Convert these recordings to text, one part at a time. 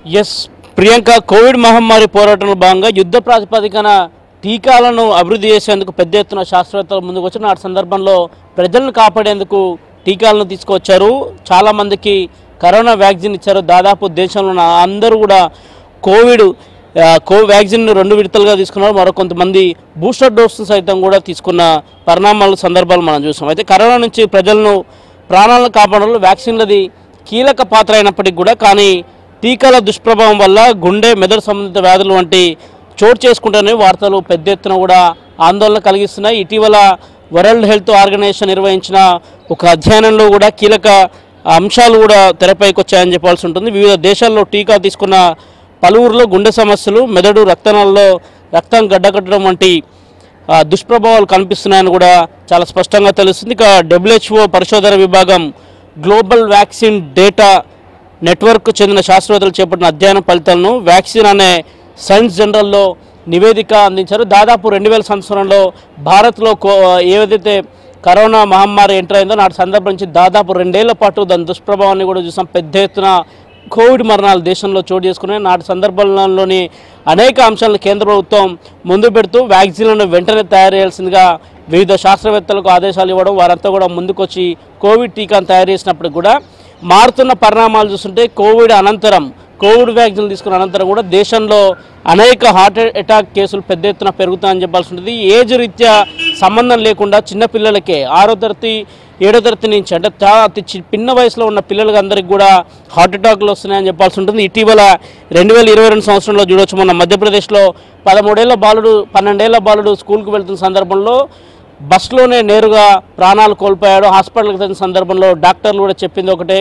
Yes Priyanka, Covid మహమ్మారి పోరాటంలో భాగంగా యుద్ధ ప్రాతిపదికన టీకాలను అభివృద్ధి చేసేందుకు పెద్ద ఎత్తున శాస్త్రవేత్తలు ముందుకు వచ్చిన నాటి సందర్భంలో ప్రజలను కాపాడేందుకు టీకాలను తీసుకొచ్చారు. చాలామందికి కరోనా వ్యాక్సిన్ ఇచ్చారు. దాదాపు దేశంలో అందరూ కూడా కోవిడ్ వ్యాక్సిన్ 2 విడతలుగా తీసుకున్నారు. మరో కొంతమంది బూస్టర్ డోస్ సైతం కూడా తీసుకున్న పరిణామాల సందర్భాలు మనం చూసాం. అయితే కరోనా నుంచి ప్రజలను ప్రాణాలను కాపాడంలో వ్యాక్సిన్లది కీలక పాత్ర అయినప్పటికీ కూడా కానీ టీకాల దుష్ప్రభావం వల్ల గుండె మెదడు సంబంధిత వ్యాధులు వంటి చోటు చేసుకుంటూనే వార్తలు పెద్ద ఎత్తున కూడా ఆందోళన కలిగిస్తున్నాయి. ఇటీవల వరల్డ్ హెల్త్ ఆర్గనైజేషన్ నిర్వహించిన ఒక అధ్యయనంలో కూడా కీలక అంశాలు కూడా తెరపైకి వచ్చాయని చెప్పాల్సి ఉంటుంది. వివిధ దేశాల్లో టీకా తీసుకున్న పలువురిలో గుండె సమస్యలు, మెదడు రక్తనాళాల్లో రక్తం గడ్డకట్టడం వంటి దుష్ప్రభావాలు కనిపిస్తున్నాయని కూడా చాలా స్పష్టంగా తెలుస్తుంది. ఇక WHO పరిశోధన విభాగం గ్లోబల్ వ్యాక్సిన్ డేటా నెట్వర్క్ చెందిన శాస్త్రవేత్తలు చేపట్టిన అధ్యయన ఫలితాలను వ్యాక్సిన్ అనే సైన్స్ జర్నల్లో నివేదిక అందించారు. దాదాపు 2000 సంవత్సరంలో భారత్లో ఏదైతే కరోనా మహమ్మారి ఎంటర్ అయిందో నాటి సందర్భం నుంచి దాదాపు 2 ఏళ్ల పాటు దాని దుష్ప్రభావాన్ని కూడా చూసాం. పెద్ద ఎత్తున కోవిడ్ మరణాలు దేశంలో చోటు చేసుకున్నాయి. నాటి సందర్భంలోని అనేక అంశాలను కేంద్ర ప్రభుత్వం ముందు పెడుతూ వ్యాక్సిన్లను వెంటనే తయారు చేయాల్సిందిగా వివిధ శాస్త్రవేత్తలకు ఆదేశాలు ఇవ్వడం, వారంతా కూడా ముందుకొచ్చి కోవిడ్ టీకాను తయారు చేసినప్పుడు కూడా మారుతున్న పరిణామాలు చూస్తుంటే కోవిడ్ వ్యాక్సిన్ తీసుకున్న అనంతరం కూడా దేశంలో అనేక హార్ట్ అటాక్ కేసులు పెద్ద ఎత్తున పెరుగుతాయని చెప్పాల్సి ఉంటుంది. ఏజ్ రీత్యా సంబంధం లేకుండా చిన్నపిల్లలకే 6వ తరగతి 7వ తరగతి నుంచి అంటే చాలా అతి పిన్న వయసులో ఉన్న పిల్లలకి అందరికీ కూడా హార్ట్ అటాక్లు వస్తున్నాయని చెప్పాల్సి ఉంటుంది. ఇటీవల 2022 సంవత్సరంలో చూడవచ్చు, మొన్న మధ్యప్రదేశ్లో 12 ఏళ్ల బాలుడు స్కూల్కి వెళ్తున్న సందర్భంలో బస్సులోనే నేరుగా ప్రాణాలు కోల్పోయాడు. హాస్పిటల్కి వెళ్ళిన సందర్భంలో డాక్టర్లు కూడా చెప్పింది ఒకటే,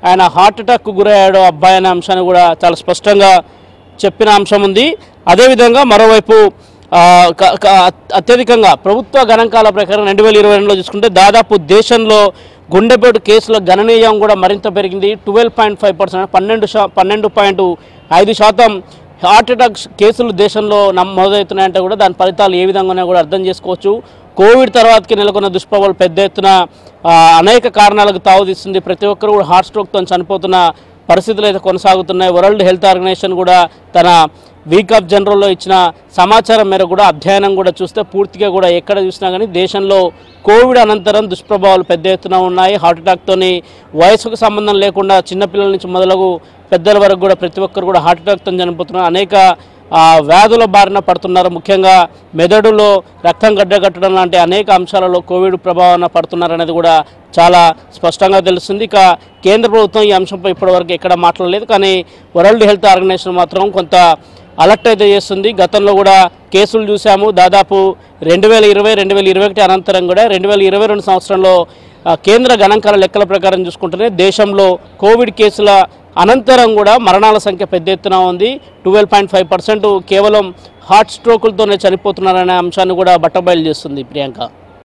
ఆయన హార్ట్ అటాక్కు గురయ్యాడు అబ్బాయి అనే అంశాన్ని కూడా చాలా స్పష్టంగా చెప్పిన అంశం ఉంది. అదేవిధంగా మరోవైపు అత్యధికంగా ప్రభుత్వ గణాంకాల ప్రకారం 2022లో చూసుకుంటే దాదాపు దేశంలో గుండెపోటు కేసుల గణనీయం కూడా మరింత పెరిగింది. 12.5%, 12.5% హార్ట్ అటాక్ కేసులు దేశంలో నమోదవుతున్నాయంటే కూడా దాని ఫలితాలు ఏ విధంగా కూడా అర్థం చేసుకోవచ్చు. కోవిడ్ తర్వాతకి నెలకొన్న దుష్ప్రభావాలు పెద్ద ఎత్తున అనేక కారణాలకు తావుతీస్తుంది. ప్రతి ఒక్కరు కూడా హార్ట్ స్ట్రోక్తో చనిపోతున్న పరిస్థితులు అయితే కొనసాగుతున్నాయి. వరల్డ్ హెల్త్ ఆర్గనైజేషన్ కూడా తన వీక్ ఆఫ్ జనరల్లో ఇచ్చిన సమాచారం మేరకు కూడా అధ్యయనం కూడా చూస్తే పూర్తిగా కూడా ఎక్కడ చూసినా కానీ దేశంలో కోవిడ్ అనంతరం దుష్ప్రభావాలు పెద్ద ఎత్తున ఉన్నాయి. హార్ట్ అటాక్తోని వయసుకు సంబంధం లేకుండా చిన్నపిల్లల నుంచి మొదలగు పెద్దల వరకు కూడా ప్రతి ఒక్కరు కూడా హార్ట్ అటాక్తో చనిపోతున్నారు. అనేక వ్యాధుల బారిన పడుతున్నారు. ముఖ్యంగా మెదడులో రక్తం గడ్డకట్టడం లాంటి అనేక అంశాలలో కోవిడ్ ప్రభావాన పడుతున్నారనేది కూడా చాలా స్పష్టంగా తెలుస్తుంది. ఇక కేంద్ర ప్రభుత్వం ఈ అంశంపై ఇప్పటివరకు ఎక్కడ మాట్లాడలేదు. కానీ వరల్డ్ హెల్త్ ఆర్గనైజేషన్ మాత్రం కొంత అలర్ట్ అయితే చేస్తుంది. గతంలో కూడా కేసులు చూసాము. దాదాపు 2020-2021 అనంతరం కూడా 2022 సంవత్సరంలో కేంద్ర గణాంకాల లెక్కల ప్రకారం చూసుకుంటేనే దేశంలో కోవిడ్ కేసుల అనంతరం కూడా మరణాల సంఖ్య పెద్ద ఎత్తున ఉంది. 12.5% కేవలం హార్ట్ స్ట్రోకులతోనే చనిపోతున్నారనే అంశాన్ని కూడా బట్టబయలు చేస్తుంది ప్రియాంక.